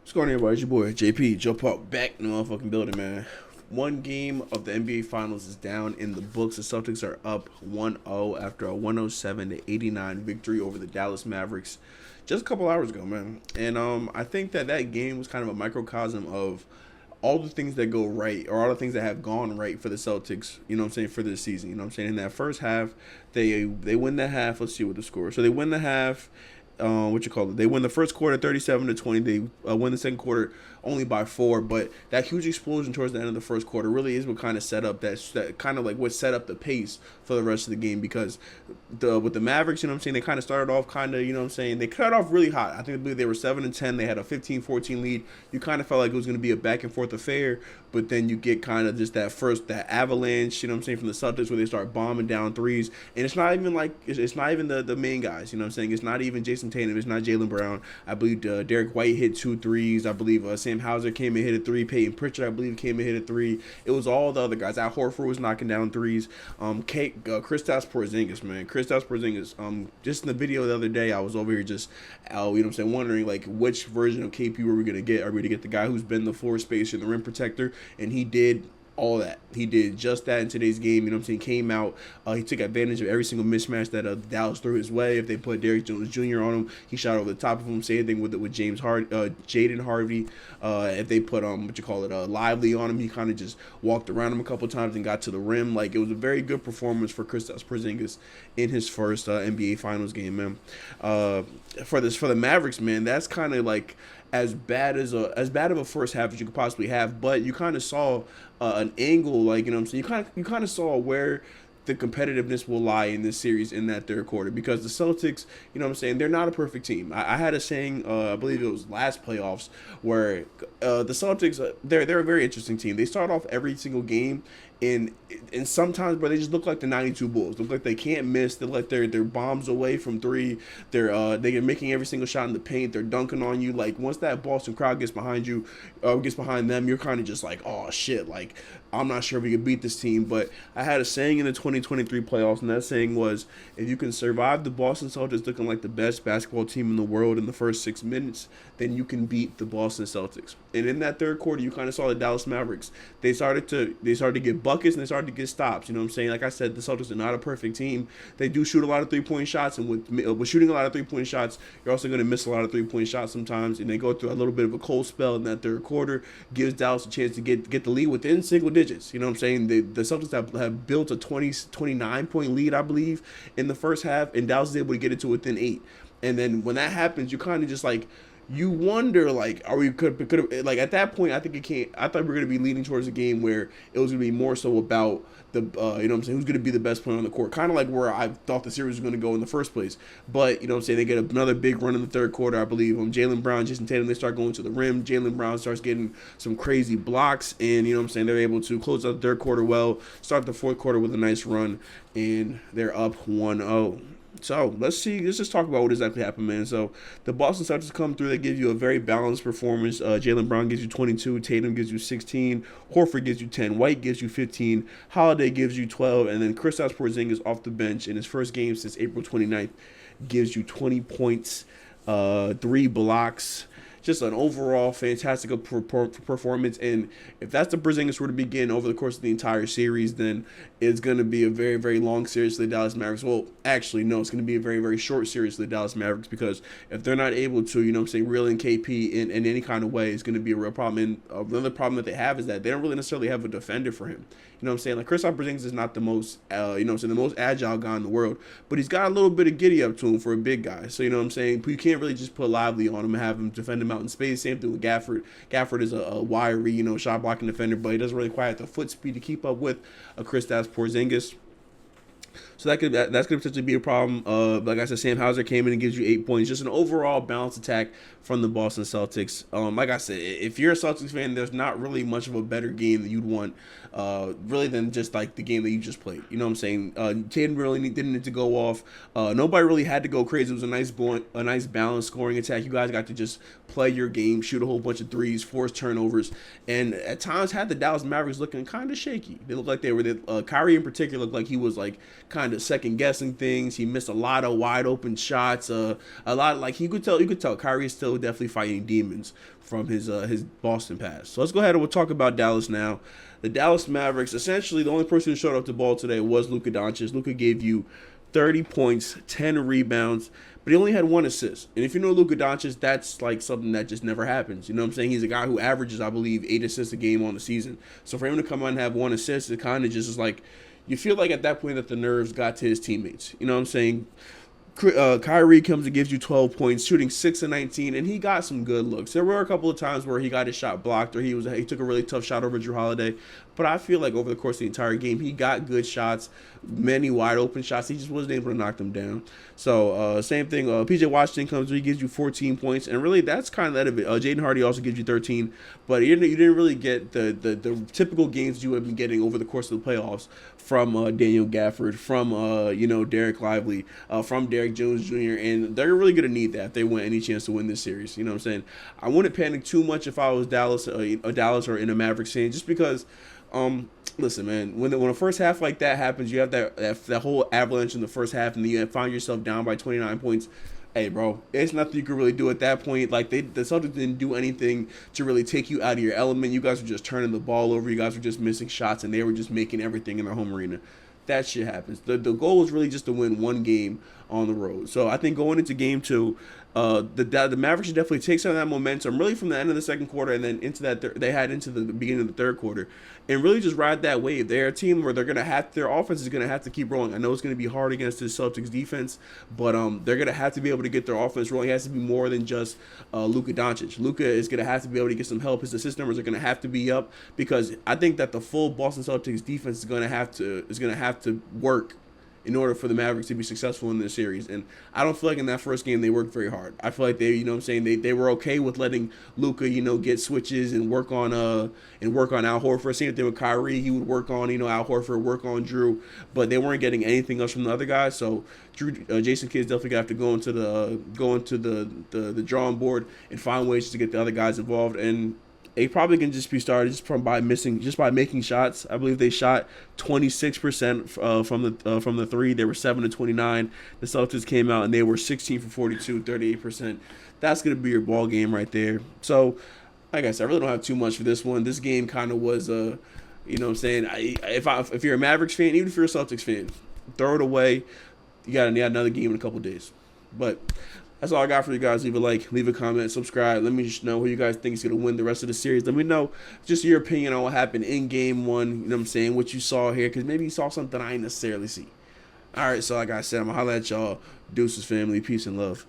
What's going on, everybody? It's your boy JP, Joe Park, back in the motherfucking building, man. One game of the NBA Finals is down in the books. The Celtics are up 1-0 after a 107-89 victory over the Dallas Mavericks just a couple hours ago, man. And I think that game was kind of a microcosm of all the things that go right, or all the things that have gone right for the Celtics, you know what I'm saying, for this season. You know what I'm saying? In that first half, they win the half. Let's see what the score. So they win the half. They win the first quarter 37-20. They win the second quarter only by 4. But that huge explosion towards the end of the first quarter really is what kind of set up that kind of like what set up the pace for the rest of the game, because with the Mavericks, you know what I'm saying, they kind of started off kind of, you know what I'm saying, they cut off really hot. I believe they were 7-10. They had a 15-14 lead. You kind of felt like it was going to be a back and forth affair, but then you get kind of just that avalanche, you know what I'm saying, from the Celtics, where they start bombing down threes. And it's not even like it's not even the main guys, you know what I'm saying. It's not even Jason Tatum. It's not Jaylen Brown. I believe Derek White hit 2 threes. I believe Sam Hauser came and hit a 3. Peyton Pritchard, I believe, came and hit a 3. It was all the other guys. Al Horford was knocking down threes. Kristaps Porzingis, man. Kristaps Porzingis. Just in the video the other day, I was over here just, you know what I'm saying, wondering like which version of KP were we gonna get. Are we gonna get the guy who's been the floor spacer, the rim protector, and he did all that. He did just that in today's game. You know what I'm saying? Came out. He took advantage of every single mismatch that Dallas threw his way. If they put Derrick Jones Jr. on him, he shot over the top of him. Same thing with Jaden Harvey. If they put Lively on him, he kind of just walked around him a couple times and got to the rim. Like, it was a very good performance for Kristaps Porzingis in his first NBA Finals game, man. For the Mavericks, man, that's kind of like as bad of a first half as you could possibly have, but you kind of saw an angle, like, you know what I'm saying, you kind of saw where the competitiveness will lie in this series in that third quarter, because the Celtics, you know what I'm saying, they're not a perfect team. I had a saying, I believe it was last playoffs, where the Celtics, they're a very interesting team. They start off every single game and sometimes, but they just look like the '92 Bulls. Look like they can't miss. They let their bombs away from 3. They're making every single shot in the paint. They're dunking on you. Like, once that Boston crowd gets behind you, gets behind them, you're kind of just like, oh shit, like, I'm not sure if we can beat this team. But I had a saying in the 2023 playoffs, and that saying was, if you can survive the Boston Celtics looking like the best basketball team in the world in the first 6 minutes, then you can beat the Boston Celtics. And in that third quarter, you kind of saw the Dallas Mavericks. They started to get buckets, and they started to get stops. You know what I'm saying? Like I said, the Celtics are not a perfect team. They do shoot a lot of 3-point shots, and with shooting a lot of 3-point shots, you're also going to miss a lot of 3-point shots sometimes. And they go through a little bit of a cold spell in that third quarter, gives Dallas a chance to get the lead within single digits. You know what I'm saying? The Celtics have built a 29-point lead, I believe, in the first half, and Dallas is able to get it to within 8. And then when that happens, you kind of just like, you wonder, like, are we could have, like, at that point, I thought we were gonna be leading towards a game where it was gonna be more so about the you know what I'm saying, who's gonna be the best player on the court, kind of like where I thought the series was gonna go in the first place. But you know what I'm saying, they get another big run in the third quarter, I believe. Jaylen Brown, Jason Tatum, they start going to the rim. Jaylen Brown starts getting some crazy blocks, and you know what I'm saying, they're able to close out the third quarter well, start the fourth quarter with a nice run, and they're up 1-0. So let's just talk about what exactly happened, man. So the Boston Celtics come through. They give you a very balanced performance. Jaylen Brown gives you 22. Tatum gives you 16. Horford gives you 10. White gives you 15. Holiday gives you 12. And then Kristaps Porzingis off the bench in his first game since April 29th gives you 20 points, 3 blocks. Just an overall fantastic performance. And if that's the Porzingis were to begin over the course of the entire series, then it's going to be a very, very long series for the Dallas Mavericks. Well, actually, no, it's going to be a very, very short series for the Dallas Mavericks, because if they're not able to, you know what I'm saying, reel in KP in any kind of way, it's going to be a real problem. And another problem that they have is that they don't really necessarily have a defender for him. You know what I'm saying? Like, Kristaps Porzingis is not the most, you know what I'm saying, the most agile guy in the world, but he's got a little bit of giddy up to him for a big guy. So, you know what I'm saying? You can't really just put Lively on him and have him defend him out in space. Same thing with Gafford. Gafford is a wiry, you know, shot blocking defender, but he doesn't really quite have the foot speed to keep up with a Kristaps Porzingis. So that's gonna potentially be a problem. Like I said, Sam Hauser came in and gives you 8 points. Just an overall balanced attack from the Boston Celtics. Like I said, if you're a Celtics fan, there's not really much of a better game that you'd want, really, than just like the game that you just played. You know what I'm saying? Tatum really didn't need to go off. Nobody really had to go crazy. It was a nice balanced scoring attack. You guys got to just play your game, shoot a whole bunch of threes, force turnovers, and at times had the Dallas Mavericks looking kind of shaky. They looked like they were. Kyrie in particular looked like he was like kind kind of second guessing things. He missed a lot of wide open shots. A lot like you could tell Kyrie is still definitely fighting demons from his Boston past. So let's go ahead and we'll talk about Dallas now. The Dallas Mavericks, essentially the only person who showed up to ball today was Luka Doncic. Luka gave you 30 points, 10 rebounds, but he only had 1 assist. And if you know Luka Doncic, that's like something that just never happens. You know what I'm saying? He's a guy who averages, I believe, 8 assists a game on the season. So for him to come out and have 1 assist, it kind of just is like, you feel like at that point that the nerves got to his teammates. You know what I'm saying? Kyrie comes and gives you 12 points, shooting 6 of 19, and he got some good looks. There were a couple of times where he got his shot blocked or he took a really tough shot over Drew Holiday, but I feel like over the course of the entire game, he got good shots, many wide open shots. He just wasn't able to knock them down. So same thing. PJ Washington comes, he gives you 14 points, and really that's kind of that of it. Jaden Hardy also gives you 13, but you didn't really get the typical games you have been getting over the course of the playoffs from Daniel Gafford, from Derek Lively, from Derek Jones Jr., and they're really going to need that if they want any chance to win this series. You know what I'm saying? I wouldn't panic too much if I was Dallas or in a Mavericks fan, just because listen, man, when the first half like that happens, you have that whole avalanche in the first half, and then you find yourself down by 29 points. Hey, bro, it's nothing you can really do at that point. Like, the Celtics didn't do anything to really take you out of your element. You guys were just turning the ball over. You guys were just missing shots, and they were just making everything in their home arena. That shit happens. The goal was really just to win one game on the road. So I think going into game 2, the Mavericks should definitely take some of that momentum, really from the end of the second quarter and then into that they had into the beginning of the third quarter, and really just ride that wave. They're a team where their offense is gonna have to keep rolling. I know it's gonna be hard against the Celtics defense, but they're gonna have to be able to get their offense rolling. It has to be more than just Luka Doncic. Luka is gonna have to be able to get some help. His assist numbers are gonna have to be up, because I think that the full Boston Celtics defense is gonna have to work in order for the Mavericks to be successful in this series. And I don't feel like in that first game they worked very hard. I feel like they, they were okay with letting Luka, get switches and work on Al Horford. Same thing with Kyrie. He would work on, Al Horford, work on Drew, but they weren't getting anything else from the other guys. So Jason Kidd's definitely got to go into the drawing board and find ways to get the other guys involved. And they probably can just be started by making shots. I believe they shot 26% from the three. They were 7 to 29. The Celtics came out and they were 16 for 42, 38%. That's gonna be your ball game right there. So, like I said, I really don't have too much for this one. This game kind of was if you're a Mavericks fan, even if you're a Celtics fan, throw it away. You got another game in a couple days. But that's all I got for you guys. Leave a like, leave a comment, subscribe. Let me just know who you guys think is going to win the rest of the series. Let me know just your opinion on what happened in game 1. You know what I'm saying? What you saw here, because maybe you saw something I didn't necessarily see. All right, so like I said, I'm going to holler at y'all. Deuces family. Peace and love.